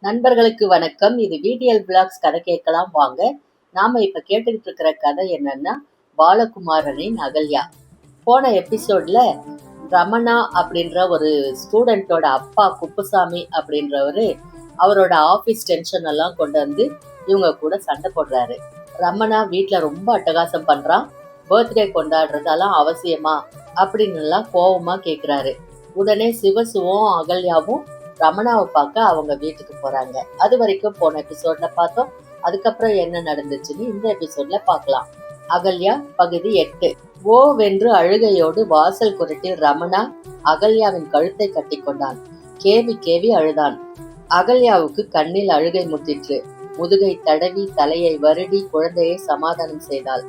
நண்பர்களுக்கு வணக்கம். இது விடிஎல் விலாக்ஸ் கதை கேட்கலாம் வாங்க. நாம இப்ப கேட்டுக்கிட்டு இருக்கிற கதை என்னன்னா, பாலகுமாரனின் அகல்யா. போன எபிசோட்ல ரமணா அப்படின்ற ஒரு ஸ்டூடெண்டோட அப்பா குப்புசாமி அப்படின்றவரு அவரோட ஆபீஸ் டென்ஷன் எல்லாம் கொண்டு வந்து இவங்க கூட சண்டை போடுறாரு. ரமணா வீட்டுல ரொம்ப அட்டகாசம் பண்றான். பர்த்டே கொண்டாடுறதெல்லாம் அவசியமா அப்படின்னு எல்லாம் கோபமா கேக்குறாரு. உடனே சிவசுவும் அகல்யாவும் ரமணாவை பார்க்க அவங்க வீட்டுக்கு போறாங்க. அது வரைக்கும் போன எபிசோட்ல பார்த்தோம். அதுக்கப்புறம் என்ன நடந்துச்சுன்னு இந்த எபிசோட்ல பார்க்கலாம். அகல்யா பகுதி 8. ஓவென்று அழுகையோடு வாசல் குரட்டில் ரமணா அகல்யாவின் கழுத்தை கட்டி கொண்டான். கேவி கேவி அழுதான். அகல்யாவுக்கு கண்ணில் அழுகை முத்திற்று. முதுகை தடவி தலையை வருடி குழந்தையை சமாதானம் செய்தாள்.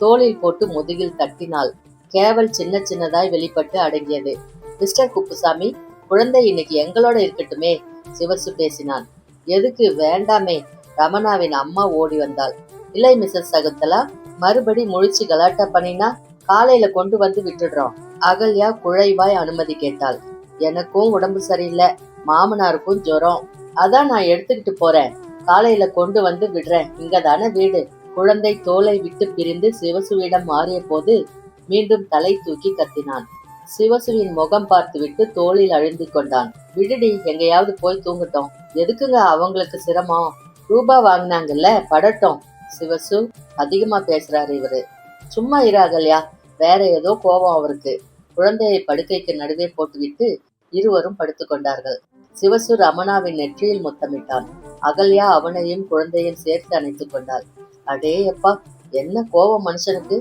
தோளில் போட்டு முதுகில் தட்டினாள். கேவல் சின்ன சின்னதாய் வெளிப்பட்டு அடங்கியது. மிஸ்டர் குப்புசாமி, குழந்தை இன்னைக்கு எங்களோட இருக்கட்டுமே, சிவசு பேசினான். எதுக்கு? வேண்டாமே. ரமணாவின் அம்மா ஓடி வந்தாள். இல்லை மிஸ்ஸஸ் சகுந்தலா, மறுபடி முழிச்சு கலாட்டா பண்ணினா காலையில கொண்டு வந்து விட்டுடுறோம். அகல்யா குழைவாய் அனுமதி கேட்டாள். எனக்கும் உடம்பு சரியில்லை, மாமனாருக்கும் ஜுரம், அதான் நான் எடுத்துக்கிட்டு போறேன். காலையில கொண்டு வந்து விடுறேன், இங்கதானே வீடு. குழந்தை தோலை விட்டு பிரிந்து சிவசுவிடம் மாறிய போது மீண்டும் தலை தூக்கி கத்தினான். சிவசுவின் முகம் பார்த்துவிட்டு தோளில் அழுந்து கொண்டான். விடுடி, எங்கேயாவது போய் தூங்கட்டும். எதுக்குங்க அவங்களுக்கு சிரமம்? ரூபா வாங்கினாங்கல்ல, படட்டும். சிவசு, அதிகமா பேசுறாரு இவரு. சும்மா இராகல்யா, வேற ஏதோ கோபம் அவருக்கு. குழந்தையை படுக்கைக்கு நடுவே போட்டுவிட்டு இருவரும் படுத்து கொண்டார்கள். சிவசு ரமணாவின் நெற்றியில் முத்தமிட்டான். அகல்யா அவனையும் குழந்தையும் சேர்த்து அணைத்துக் கொண்டாள். அடே அப்பா, என்ன கோபம் மனுஷனுக்கு!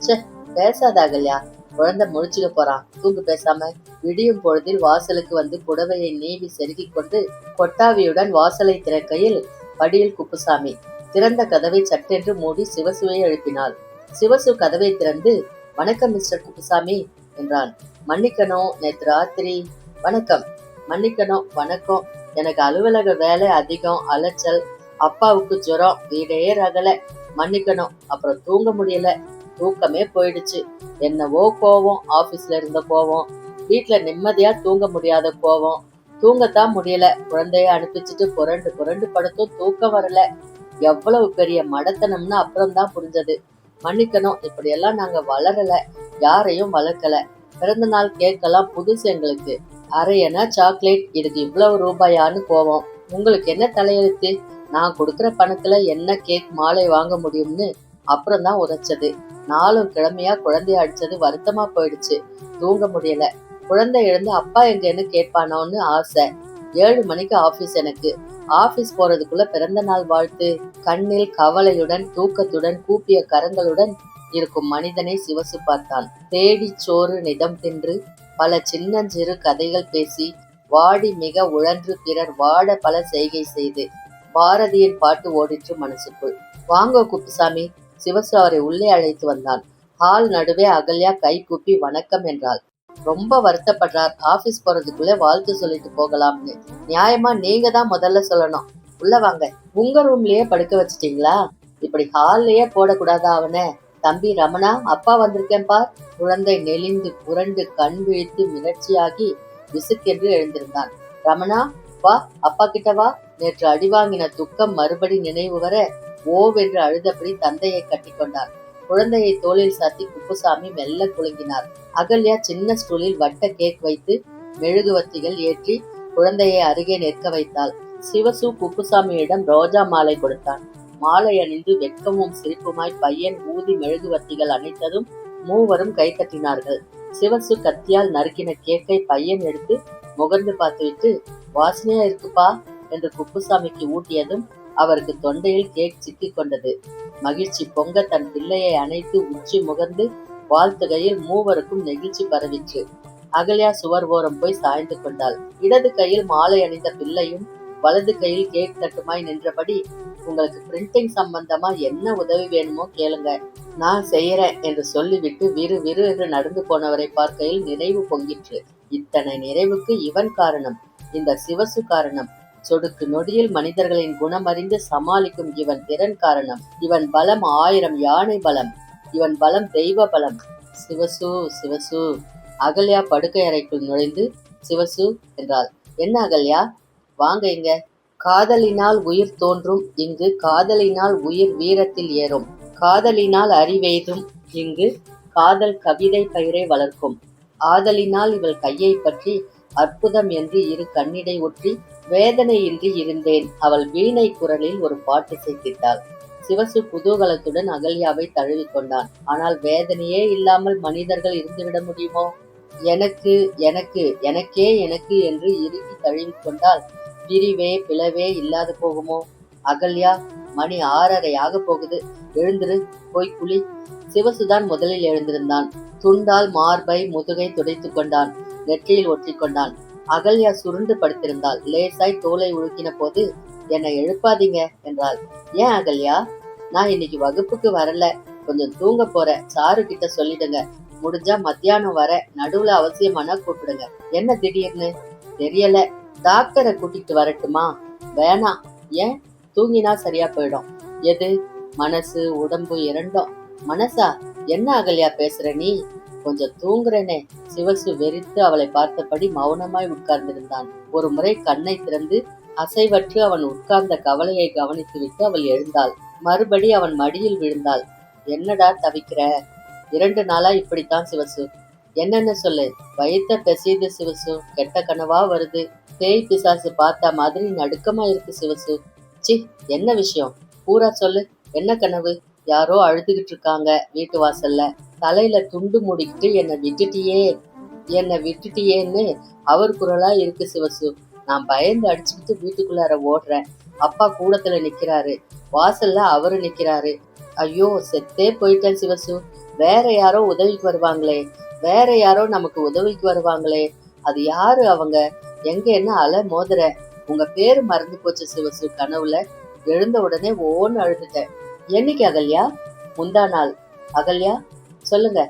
சே, பேசாத அகல்யா, குழந்தை முழிச்சுக்க போறான், தூங்கு பேசாம. விடியும் பொழுதில் வாசலுக்கு வந்து புடவையை நீவி செருகிக் கொண்டு கொட்டாவியுடன் வாசலை திறக்கையில் படியில் குப்புசாமி. திறந்த கதவை சட்டென்று மூடி சிவசுவை எழுப்பினாள். சிவசு கதவை திறந்து, வணக்கம் மிஸ்டர் குப்புசாமி என்றான். மன்னிக்கணும், நேற்று ராத்திரி. வணக்கம். மன்னிக்கணும், வணக்கம். எனக்கு அலுவலக வேலை அதிகம், அலைச்சல். அப்பாவுக்கு ஜுரம், வீடே ரகல. மன்னிக்கணும். அப்புறம் தூங்க முடியல, தூக்கமே போயிடுச்சு. என்னவோ கோவம், ஆபீஸ்ல இருந்த கோவம், வீட்டுல நிம்மதியா தூங்க முடியாத கோவம். தூங்கத்தான் முடியல. குழந்தைய அனுப்பிச்சுட்டு புரண்டு புரண்டு படுத்தும் தூக்கம் வரல. எவ்வளவு பெரிய மடத்தனம்னு அப்புறம்தான் புரிஞ்சது. மன்னிக்கணும், இப்படியெல்லாம் நாங்க வளரல, யாரையும் வளர்க்கல. பிறந்த நாள் கேக்கெல்லாம் புதுசு எங்களுக்கு. அரையனா சாக்லேட், இதுக்கு இவ்வளவு ரூபாயான்னு கோவம். உங்களுக்கு என்ன தலையெழுத்து? நான் கொடுக்குற பணத்துல என்ன கேக் மாலை வாங்க முடியும்னு அப்புறம் தான் உரைச்சது. நாளும் கிழமையா குழந்தைய அடிச்சது வருத்தமா போயிடுச்சு. தூங்க முடியல. குழந்தை எழுந்து அப்பா எங்கன்னு கேட்பானோன்னு ஆசை. 7 மணிக்கு ஆபீஸ் எனக்கு. ஆபீஸ் போறதுக்குள்ள பிறந்த நாள் வாழ்த்து. கண்ணில் கவலையுடன் தூக்கத்துடன் கூப்பிய கரங்களுடன் இருக்கும் மனிதனை சிவசு பார்த்தான். தேடி சோறு நிதம் தின்று பல சின்னஞ்சிறு கதைகள் பேசி வாடி மிக உழன்று பிறர் வாட பல செய்கை செய்து பாரதியின் பாட்டு ஓடிற்று மனசுக்குள். வாங்கோ குப்புசாமி. சிவசு அவரை உள்ளே அழைத்து வந்தான். ஹால் நடுவே அகல்யா கை கூப்பி வணக்கம் என்றாள். ரொம்ப வருத்தப்படுறார், ஆபீஸ் போறதுக்குள்ள வாழ்த்து சொல்லிட்டு போகலாம்னு. நியாயமா நீங்க தான் முதல்ல சொல்லணும். உள்ள வாங்க. உங்க ரூம்லயே படுக்க வச்சிட்டீங்களா? இப்படி ஹால்லயே போடக்கூடாதா அவனை? தம்பி ரமணா, அப்பா வந்திருக்கேன் பார். குழந்தை நெளிந்து புரண்டு கண் விழித்து மிளர்ச்சியாகி விசுக்கென்று எழுந்திருந்தான். ரமணா, வா, அப்பா கிட்ட வா. நேற்று அடிவாங்கின துக்கம் மறுபடி நினைவு வர ஓவென்று அழுதபடி தந்தையை கட்டி கொண்டார். குழந்தையை தோளில் சாத்தி குப்புசாமி மெல்ல குலுங்கினார். அகல்யா சின்ன ஸ்டூலில் வட்ட கேக் வைத்து மெழுகுவத்திகள் ஏற்றி குழந்தையை அருகே நிற்க வைத்தாள். சிவசு குப்புசாமியிடம் ரோஜா மாலை கொடுத்தான். மாலை அணிந்து வெட்கமும் சிரிப்புமாய் பையன் ஊதி மெழுகுவத்திகள் அணைத்ததும் மூவரும் கைத்தட்டினார்கள். சிவசு கத்தியால் நறுக்கின கேக்கை பையன் எடுத்து முகர்ந்து பார்த்துவிட்டு, வாசனையா இருக்குப்பா என்று குப்புசாமிக்கு ஊட்டியதும் அவருக்கு தொண்டையில் கேக் சிக்கிக் கொண்டது. மகிழ்ச்சி பொங்க தன் பிள்ளையை அணைத்து உச்சி முகர்ந்து வாழ்த்துகையில் மூவருக்கும் நெகிழ்ச்சி பரவிற்று. அகல்யா சுவர் ஓரம் போய் சாய்ந்து கொண்டாள். இடது கையில் மாலை அணிந்த பிள்ளையும் வலது கையில் கேக் தட்டுமாய் நின்றபடி, உங்களுக்கு பிரிண்டிங் சம்பந்தமா என்ன உதவி வேணுமோ கேளுங்க, நான் செய்யறேன் என்று சொல்லிவிட்டு விறு விறு என்று நடந்து போனவரை பார்க்கையில் நிறைவு பொங்கிற்று. இத்தனை நிறைவுக்கு இவன் காரணம், இந்த சிவசு காரணம். சொடுக்கு நொடியில் மனிதர்களின் குணமறிந்து சமாளிக்கும் இவன் திறன் காரணம். இவன் பலம் 1000 யானை பலம். இவன் பலம் தெய்வ பலம். சிவசு, சிவசு. அகல்யா படுக்கை அறைக்குள் நுழைந்து சிவசு என்றாள். என்ன அகல்யா, வாங்க இங்க. காதலினால் உயிர் தோன்றும் இங்கு காதலினால் உயிர் வீரத்தில் ஏறும். காதலினால் அறிவெய்தும் இங்கு காதல் கவிதை பயிரை வளர்க்கும். ஆதலினால் இவள் கையைப் பற்றி அற்புதம் என்று இரு கண்ணிடை ஒற்றி வேதனையின்றி இருந்தேன். அவள் வீணை குரலில் ஒரு பாட்டு சேர்த்திட்டாள். சிவசு குதூகலத்துடன் அகல்யாவை தழுவிக்கொண்டான். ஆனால் வேதனையே இல்லாமல் மனிதர்கள் இருந்துவிட முடியுமோ? எனக்கு எனக்கு எனக்கே எனக்கு என்று இறுக்கி தழுவிக்கொண்டால் பிரிவே பிளவே இல்லாது போகுமோ? அகல்யா, மணி 6:30 ஆக போகுது, எழுந்திரு, போய் குளி. சிவசுதான் முதலில் எழுந்திருந்தான். துண்டால் மார்பை முதுகை துடைத்து கொண்டான். நெற்றியில் ஒற்றிக்கொண்டான். அகல்யா சுருண்டு படுத்திருந்தாள். லேசாய் தோலை உழுக்கின போது, என்னை எழுப்பாதீங்க என்றாள். ஏன் அகல்யா? நான் இன்னைக்கு வகுப்புக்கு வரல, கொஞ்சம் தூங்க போறேன், சாரு கிட்ட சொல்லிடுங்க. முடிஞ்சா மத்தியானம் வர, நடுவுல அவசியமானா கூப்பிடுங்க. என்ன திடீர்னு? தெரியல, டாக்டரை கூட்டிட்டு வரட்டுமா? வேணாம். ஏன்? தூங்கினா சரியா போயிடும். எது? மனசு உடம்பு இரண்டும். மனசா? என்ன அகல்யா பேசுற நீ? கொஞ்சம் தூங்குறேனே. சிவசு வெறித்து அவளை பார்த்தபடி மௌனமாய் உட்கார்ந்திருந்தான். ஒரு முறை கண்ணை திறந்து அசைவற்று அவன் உட்கார்ந்த கவலையை கவனித்துவிட்டு அவள் எழுந்தாள். மறுபடி அவன் மடியில் விழுந்தாள். என்னடா தவிக்கிற? 2 நாளா இப்படித்தான் சிவசு. என்னன்னு சொல்லு. வயித்த பெசியுது சிவசு. கெட்ட கனவா வருது. பேய் பிசாசு பார்த்த மாதிரி நடுக்கமா இருக்கு சிவசு. சி, என்ன விஷயம்? பூரா சொல்லு. என்ன கனவு? யாரோ அழுதுகிட்டு இருக்காங்க வீட்டு வாசல்ல. தலையில துண்டு மூடிக்கிட்டு என்னை விட்டுட்டியேன்னு அவர் குரலா இருக்கு சிவசு. நான் பயந்து அடிச்சுக்கிட்டு வீட்டுக்குள்ளார ஓடுறேன். அப்பா கூடத்துல நிக்கிறாரு. வாசல்ல அவரு நிக்கிறாரு. ஐயோ, செத்தே போயிட்டேன் சிவசு. வேற யாரோ உதவிக்கு வருவாங்களே, வேற யாரோ நமக்கு உதவிக்கு வருவாங்களே. அது யாரு அவங்க? எங்க என்ன அலை மோதுற? உங்க பேரு மறந்து போச்சு சிவசு. கனவுல எழுந்த உடனே ஓன்னு அழுதுட்டேன். என்னைக்கு அகல்யா? முந்தா நாள். அகல்யா, சொல்லுங்க.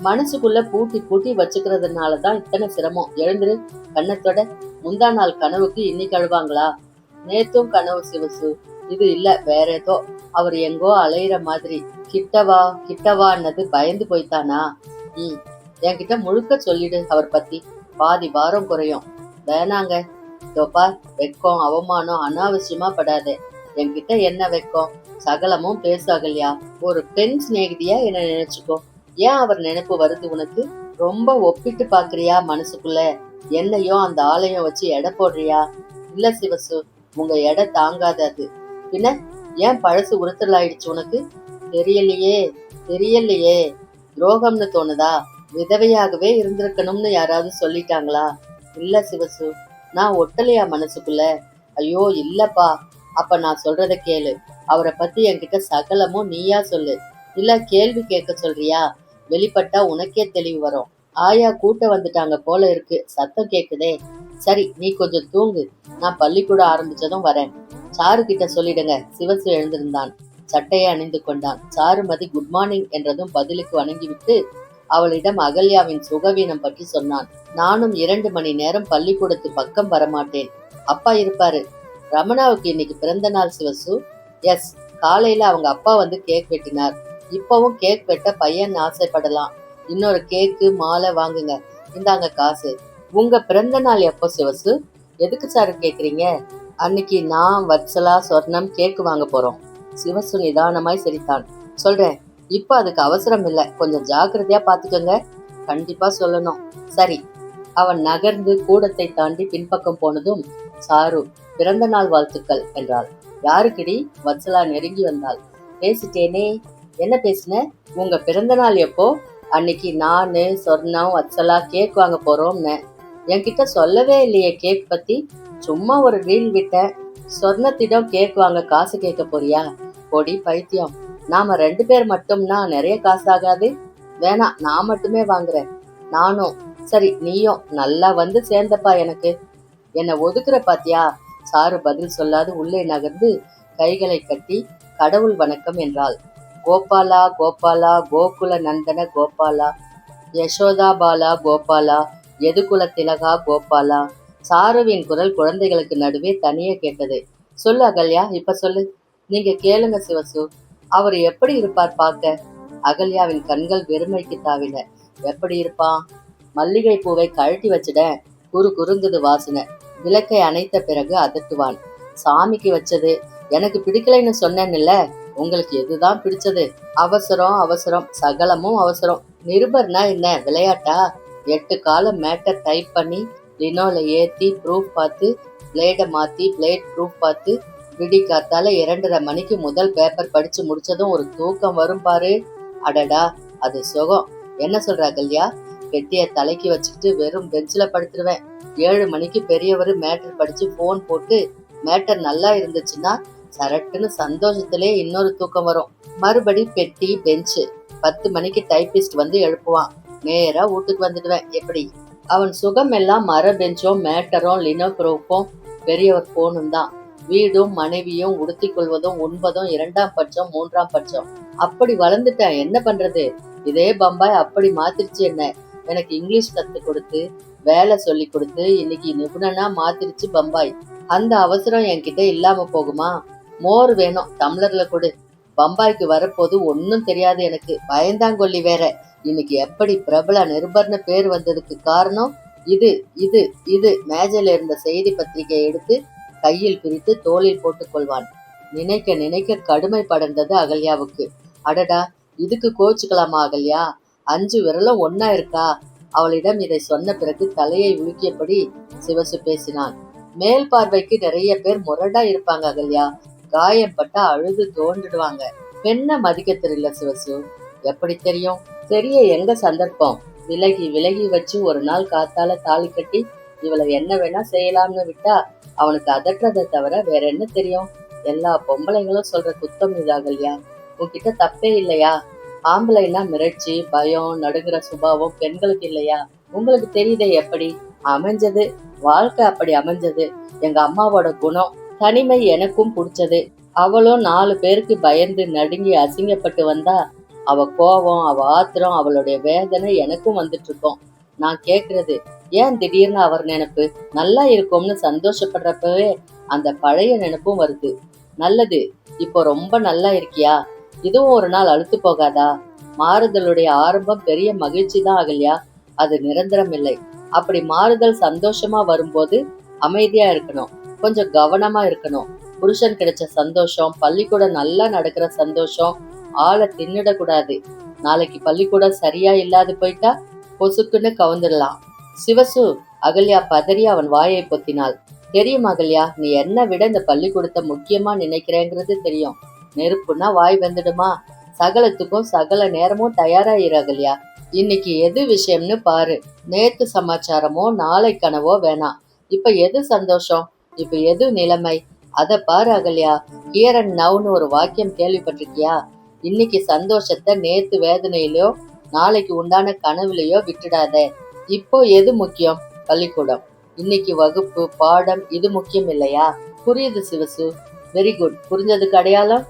மனசுக்குள்ள பூட்டி பூட்டி வச்சுக்கிறதுனாலதான் இத்தனை சிரமம். எழுந்துரு, கண்ணத்தோட. முந்தா நாள் கனவுக்கு இன்னைக்கு அழுவாங்களா? நேத்தும் கனவு சிவசு. இது இல்ல, வேற ஏதோ. அவர் எங்கோ அலையிற மாதிரி. கிட்டவான்னது பயந்து போய்த்தானா? என்கிட்ட முழுக்க சொல்லிடு அவர் பத்தி. பாதி வாரம் குறையும். வேணாங்க. தோப்பா, வெக்கம் அவமானம் அனாவசியமா படாதே. என்கிட்ட என்ன வெக்கம்? சகலமும் பேசாகலையா? ஒரு பெண் சிநேகிதியா என்ன நினைச்சுக்கோ. ஏன் அவர் நினைப்பு வருது உனக்கு? ரொம்ப ஒப்பிட்டு பாக்குறியா மனசுக்குள்ள? என்னையும் அந்த ஆலயம் வச்சு எடை போடுறியா? இல்ல சிவசு, உங்க எடை தாங்காதது. பின்ன ஏன் பழசு உறுத்தல் ஆயிடுச்சு உனக்கு? தெரியலையே. துரோகம்னு தோணுதா? விதவையாகவே இருந்திருக்கணும்னு யாராவது சொல்லிட்டாங்களா? இல்ல சிவசு. நான் ஒட்டலையா மனசுக்குள்ள? ஐயோ இல்லப்பா. அப்ப நான் சொல்றத கேளு. அவரை பத்தி என்கிட்ட சகலமும் நீயா சொல்லு. இல்ல கேள்வி கேட்க சொல்றியா? வெளிப்பட்டா உனக்கே தெளிவு வரும். ஆயா கூட்ட வந்துட்டாங்க போல இருக்கு. சத்தம் கேக்குதே. சரி, நீ கொஞ்சம் தூங்கு. நான் பள்ளிக்கூடம் ஆரம்பிச்சதும் வரேன். சாரு கிட்ட சொல்லிடுங்க. சிவசு எழுந்திருந்தான். சட்டையை அணிந்து கொண்டான். சாருமதி குட் மார்னிங் என்றதும் பதிலுக்கு வணங்கிவிட்டு அவளிடம் அகல்யாவின் சுகவீனம் பற்றி சொன்னான். நானும் 2 மணி நேரம் பள்ளிக்கூடத்து பக்கம் வரமாட்டேன். அப்பா இருப்பாரு. ரமணாவுக்கு இன்னைக்கு பிறந்த நாள் சிவசு. எஸ், காலையில அவங்க அப்பா வந்து கேக் வெட்டினார். இப்பவும் கேக் வெட்ட பையன் ஆசைப்படலாம். இன்னொரு கேக்கு மாலை வாங்குங்க. இந்தாங்க காசு. உங்க பிறந்த நாள் எப்போ சிவசு? எதுக்கு சாரு கேக்குறீங்க? அன்னைக்கு நான், வத்சலா, சொர்ணம் கேக்கு வாங்க போறோம். சிவசு நிதானமாய் சிரித்தான். சொல்றேன். இப்ப அதுக்கு அவசரம் இல்ல. கொஞ்சம் ஜாக்கிரதையா பாத்துக்கோங்க. கண்டிப்பா சொல்லணும். சரி. அவன் நகர்ந்து கூடத்தை தாண்டி பின்பக்கம் போனதும், சாரு, பிறந்த நாள் வாழ்த்துக்கள் என்றாள். யாருக்கிடி? வத்சலா நெருங்கி வந்தாள். பேசிட்டேனே. என்ன பேசின? உங்க பிறந்த நாள் எப்போ? அன்னைக்கு நானு, சொர்ணம், வத்சலா கேக் வாங்க போறோம்னு. என்கிட்ட சொல்லவே இல்லையே கேக் பத்தி. சும்மா ஒரு ரீல் விட்டேன். சொர்ணத்திடம் கேக் வாங்க காசு கேட்க போறியா? பொடி பைத்தியம். நாம 2 பேர் மட்டும்னா நிறைய காசு ஆகாது? வேணாம், நான் மட்டுமே வாங்குறேன். நானும். சரி, நீயும். நல்லா வந்து சேர்ந்தப்பா எனக்கு. என்னை ஒதுக்குற பாத்தியா? சாரு பதில் சொல்லாது உள்ளே நகர்ந்து கைகளை கட்டி கடவுள் வணக்கம் என்றாள். கோபாலா கோபாலா, கோகுல நந்தன கோபாலா, யசோதா பாலா கோபாலா, எதுகுல திலகா கோபாலா. சாருவின் குரல் குழந்தைகளுக்கு நடுவே தனியே கேட்டது. சொல்லு அகல்யா, இப்ப சொல்லு. நீங்க கேளுங்க சிவசு. அவர் எப்படி இருப்பார் பார்க்க? அகல்யாவின் கண்கள் வெறுமைக்கு தாவின. எப்படி இருப்பான்? மல்லிகை பூவை கழட்டி வச்சிட. குறுங்குது வாசனை. விளக்கை அணைத்த பிறகு அதட்டுவான். சாமிக்கு வச்சது. எனக்கு பிடிக்கலைன்னு சொன்னேன்னுல, உங்களுக்கு எதுதான் பிடிச்சது? அவசரம் அவசரம், சகலமும் அவசரம். நிருபர்னா என்ன விளையாட்டா? 8 காலம் மேட்டர் டைப் பண்ணி லினோல ஏத்தி ப்ரூஃப் பார்த்து பிளேடை மாத்தி பிளேட் ப்ரூஃப் பார்த்து விடி காத்தால 2:30 மணிக்கு முதல் பேப்பர் படிச்சு முடிச்சதும் ஒரு தூக்கம் வரும் பாரு. அடடா, அது சுகம். என்ன சொல்ற அகல்யா? பெட்டிய தலைக்கு வச்சுக்கிட்டு வெறும் பெஞ்சில் படுத்துருவேன். 7 மணிக்கு பெரியவர் மேட்டர் படிச்சு போன் போட்டு மேட்டர் நல்லா இருந்துச்சுன்னா சரட்டுன்னு சந்தோஷத்திலே இன்னொரு தூக்கம் வரும். மறுபடி பெட்டி பெஞ்சு. 10 மணிக்கு டைபிஸ்ட் வந்து எழுப்புவான். நேரா வீட்டுக்கு வந்துடுவேன். எப்படி? அவன் சுகம் எல்லாம் மர பெஞ்சும் மேட்டரும் லினோ ப்ரூஃபும் பெரியவர் போனும் தான். வீடும் மனைவியும் உடுத்தி கொள்வதும் உண்பதும் 2ஆம் பட்சம் 3ஆம் பட்சம். அப்படி வளர்ந்துட்டேன். என்ன பண்றது? இதே பம்பாய் அப்படி மாத்திருச்சு என்ன. எனக்கு இங்கிலீஷ் கத்து கொடுத்து வேலை சொல்லி கொடுத்து இன்னைக்கு நிபுணனா மாத்திருச்சு பம்பாய். அந்த அவசரம் என்கிட்ட இல்லாம போகுமா? மோர் வேணும், டம்ளர்ல கொடு. பம்பாய்க்கு வரப்போது ஒன்னும் தெரியாது எனக்கு. பயந்தாங்கொல்லி வேற. இன்னைக்கு எப்படி பிரபல நிருபர்னு பேர் வந்ததுக்கு காரணம் இது இது இது. மேஜையில இருந்த செய்தி பத்திரிகையை எடுத்து கையில் பிரித்து தோளில் போட்டுக் கொள்வான். நினைக்க நினைக்க கடுமை படர்ந்தது அகல்யாவுக்கு. அடடா, இதுக்கு கோச்சுக்கலாமா அகல்யா? 5 விரலும் ஒன்னா இருக்கா? அவளிடம் இதை சொன்ன பிறகு தலையை உலுக்கியபடி சிவசு பேசினான். மேல் பார்வைக்கு நிறைய பேர் முரடா இருப்பாங்க அகல்யா. காயம் பட்டா அழுது தோன்றிடுவாங்க. பெண்ணை மதிக்க தெரியல சிவசு. எப்படி தெரியும்? தெரிய எங்க சந்தர்ப்பம்? விலகி விலகி வச்சு ஒரு நாள் காத்தால தாலி கட்டி இவளை என்ன வேணா செய்யலாம்னு விட்டா அவனுக்கு அதற்றதை தவிர வேற என்ன தெரியும்? எல்லா பொம்பளைங்களும் சொல்ற குத்தம் இதாகலையா? உன்கிட்ட தப்பே இல்லையா? ஆம்பளைன்னா மிரட்சி பயம் நடுங்குற சுபாவம் பெண்களுக்கு இல்லையா? உங்களுக்கு தெரியுதே எப்படி அமைஞ்சது. வாழ்க்கை அப்படி அமைஞ்சது. எங்க அம்மாவோட குணம். தனிமை எனக்கும் பிடிச்சது. அவளும் 4 பேருக்கு பயந்து நடுங்கி அசிங்கப்பட்டு வந்தா அவ கோபம் அவ ஆத்திரம் அவளுடைய வேதனை எனக்கும் வந்துட்டு இருக்கோம். நான் கேக்குறது, ஏன் திடீர்னு அவர் நினைப்பு? நல்லா இருக்கும்னு சந்தோஷப்படுறப்பவே அந்த பழைய நினைப்பும் வருது. நல்லது, இப்போ ரொம்ப நல்லா இருக்கியா? இதுவும் ஒரு நாள் அழுத்து போகாதா? மாறுதலுடைய ஆரம்பம் பெரிய மகிழ்ச்சி தான் அகல்யா. அது நிரந்தரம் இல்லை. அப்படி மாறுதல் சந்தோஷமா வரும்போது அமைதியா இருக்கணும், கொஞ்சம் கவனமா இருக்கணும். புருஷன் கிடைச்ச சந்தோஷம், பள்ளிக்கூடம் நல்லா நடக்கிற சந்தோஷம் ஆளை தின்னிடக்கூடாது. நாளைக்கு பள்ளிக்கூடம் சரியா இல்லாது போயிட்டா பொசுக்குன்னு கவுந்துடலாம். சிவசு, அகல்யா பதறி அவன் வாயை பொத்தினாள். தெரியும் அகல்யா, நீ என்ன விட இந்த பள்ளிக்கூடத்தை முக்கியமா நினைக்கிறேங்கிறது தெரியும். நெருப்புனா வாய் வந்துடுமா? சகலத்துக்கும் சகல நேரமும் தயாராயிரு அகல்யா. இன்னைக்கு எது விஷயம்னு பாரு. நேத்து சமாச்சாரமோ நாளை கனவோ வேணாம். இப்ப எது சந்தோஷம்? இப்ப எது நிலைமை? அத பாரு அகல்யா. ஹியர் அண்ட் நவ்னு ஒரு வாக்கியம் கேள்விப்பட்டிருக்கியா? இன்னைக்கு சந்தோஷத்தை நேத்து வேதனையிலயோ நாளைக்கு உண்டான கனவுலையோ விட்டுடாத. இப்போ எது முக்கியம்? பள்ளிக்கூடம். இன்னைக்கு வகுப்பு பாடம் இது முக்கியம் இல்லையா? புரியுது சிவசு. Very good. புரிஞ்சதுக்கு அடையாளம்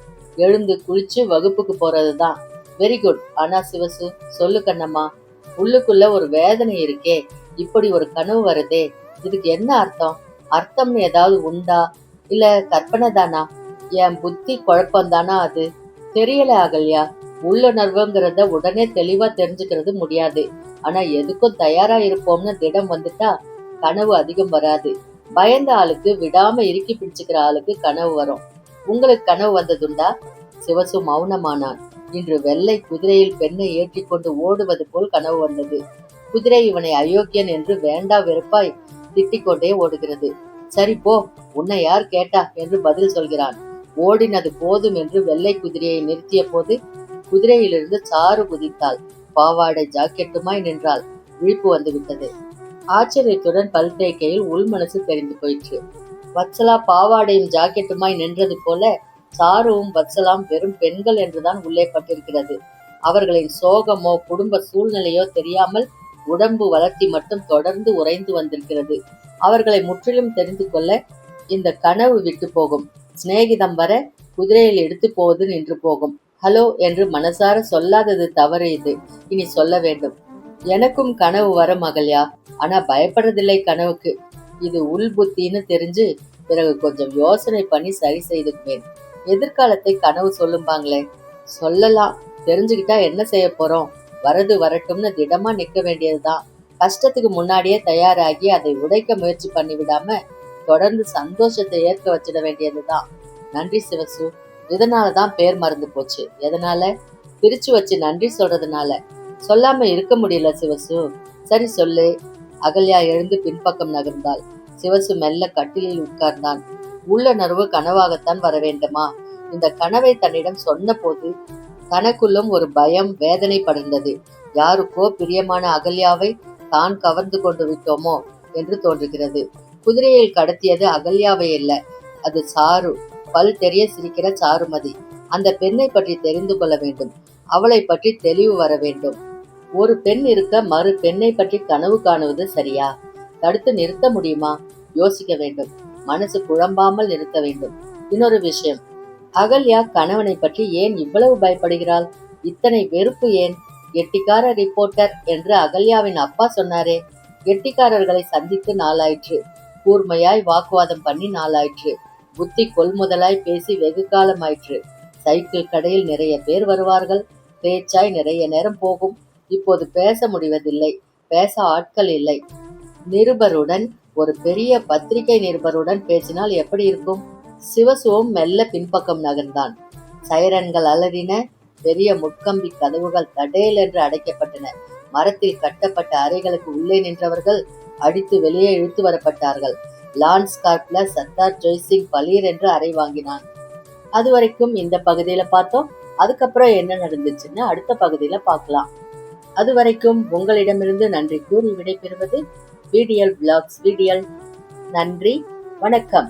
எழுந்து குளிச்சு வகுப்புக்கு போறதுதான். Very good. ஆனா சிவசு, சொல்லு கண்ணம்மா, உள்ளுக்குள்ள ஒரு வேதனை இருக்கே. இப்படி ஒரு கனவு வருதே, இதுக்கு என்ன அர்த்தம்? அர்த்தம்னு ஏதாவது உண்டா? இல்ல கற்பனை தானா? என் புத்தி குழப்பம்தானா? அது தெரியல அகல்யா. உள்ளுணர்வுங்கிறத உடனே தெளிவா தெரிஞ்சுக்கிறது முடியாது. ஆனா எதுக்கும் தயாரா இருப்போம்னு திடம் வந்துட்டா கனவு அதிகம் வராது. பயந்த ஆளுக்கு, விடாம இறுக்கி பிடிச்சுக்கிற ஆளுக்கு கனவு வரும். உங்களுக்கு கனவு வந்ததுண்டா? சிவசு மௌனமானான். இன்று வெள்ளை குதிரையில் பெண்ணை ஏற்றி கொண்டு ஓடுவது போல் கனவு வந்தது. குதிரை இவனை அயோக்கியன் என்று வேண்டா வெறுப்பாய் திட்டிக்கொண்டே ஓடுகிறது. சரி போ, உன்னை யார் கேட்டா என்று பதில் சொல்கிறான். ஓடினது போதும் என்று வெள்ளை குதிரையை நிறுத்திய போது குதிரையிலிருந்து சாரு குதித்தாள். பாவாடை ஜாக்கெட்டுமாய் நின்றாள். விழிப்பு வந்து விட்டது. ஆச்சரியத்துடன் பல் தேய்க்கையில் உள் மனசு தெரிந்து போயிற்று. வத்சலா பாவாடையும் ஜாக்கெட்டுமாய் நின்றது போல சாருவும் வத்சலாம் வெறும் பெண்கள் என்றுதான் உள்ளே பட்டிருக்கிறது. அவர்களின் சோகமோ குடும்ப சூழ்நிலையோ தெரியாமல் உடம்பு வளர்த்தி மட்டும் தொடர்ந்து உறைந்து வந்திருக்கிறது. அவர்களை முற்றிலும் தெரிந்து கொள்ள இந்த கனவு விட்டு போகும். சிநேகிதம் வர குதிரையில் எடுத்து போவது நின்று போகும். ஹலோ என்று மனசார சொல்லாதது தவறு. இது இனி சொல்ல வேண்டும். எனக்கும் கனவு வரும் அகல்யா. ஆனா பயப்படுறதில்லை கனவுக்கு. இது உள் புத்தின்னு தெரிஞ்சு பிறகு கொஞ்சம் யோசனை பண்ணி சரி செய்துக்குவேன். எதிர்காலத்தை கனவு சொல்லும்பாங்களே, சொல்லலாம். தெரிஞ்சுக்கிட்டா என்ன செய்ய போறோம்? வரது வரட்டும்னு திடமா நிக்க வேண்டியதுதான். கஷ்டத்துக்கு முன்னாடியே தயாராகி அதை உடைக்க முயற்சி பண்ணி விடாம தொடர்ந்து சந்தோஷத்தை ஏற்க வச்சிட வேண்டியதுதான். நன்றி சிவசு. இதனாலதான் பேர் மறந்து போச்சு. எதனால? பிரிச்சு வச்சு நன்றி சொல்றதுனால. சொல்லாம இருக்க முடியல சிவசு. சரி சொல்லு. அகல்யா எழுந்து பின்பக்கம் நகர்ந்தாள். சிவசு மெல்ல கட்டிலில் உட்கார்ந்தான். உள்ளுணர்வு கனவாகத்தான் வர வேண்டுமா? இந்த கனவை தன்னிடம் சொன்ன போது தனக்குள்ளும் ஒரு பயம், வேதனை படர்ந்தது. யாருக்கோ பிரியமான அகல்யாவை தான் கவர்ந்து கொண்டு விட்டோமோ என்று தோன்றுகிறது. குதிரையில் கடத்தியது அகல்யாவை அல்ல, அது சாரு. பல் தெரிய சிரிக்கிற சாருமதி. அந்த பெண்ணை பற்றி தெரிந்து கொள்ள வேண்டும். அவளை பற்றி தெளிவு வர வேண்டும். ஒரு பெண் இருக்க மறு பெண்ணை பற்றி கனவு காணுவது சரியா? தடுத்து நிறுத்த முடியுமா? யோசிக்க வேண்டும். மனசு குழம்பாமல் நிறுத்த வேண்டும். இன்னொரு விஷயம், அகல்யா கணவனை பற்றி ஏன் இவ்வளவு பயப்படுகிறாள்? இத்தனை வெறுப்பு ஏன்? கெட்டிக்கார ரிப்போர்ட்டர் என்று அகல்யாவின் அப்பா சொன்னாரே. கெட்டிக்காரர்களை சந்தித்து நாளாயிற்று. கூர்மையாய் வாக்குவாதம் பண்ணி நாளாயிற்று. புத்தி கொள்முதலாய் பேசி வெகு காலமாயிற்று. சைக்கிள் கடையில் நிறைய பேர் வருவார்கள். பேச்சாய் நிறைய நேரம் போகும். இப்போது பேச முடிவதில்லை. பேச ஆட்கள் இல்லை. நிருபருடன், ஒரு பெரிய பத்திரிகை நிருபருடன் பேசினால் எப்படி இருக்கும்? சிவசுவும் மெல்ல பின்பக்கம் நகர்ந்தான். சைரன்கள் அலறின. பெரிய முட்கம்பி கதவுகள் தடேல் என்று அடைக்கப்பட்டன. மரத்தில் கட்டப்பட்ட அறைகளுக்கு உள்ளே நின்றவர்கள் அடித்து வெளியே இழுத்து வரப்பட்டார்கள். லான்ஸ் கார்ப்ல சர்தார் ஜெய்சிங் பலீர் என்று அறை வாங்கினான். அது வரைக்கும் இந்த பகுதியில பார்த்தோம். அதுக்கப்புறம் என்ன நடந்துச்சுன்னு அடுத்த பகுதியில பார்க்கலாம். அது வரைக்கும் உங்களிடமிருந்து நன்றி கூறி விடைபெறுவது VDL Vlogs. நன்றி, வணக்கம்.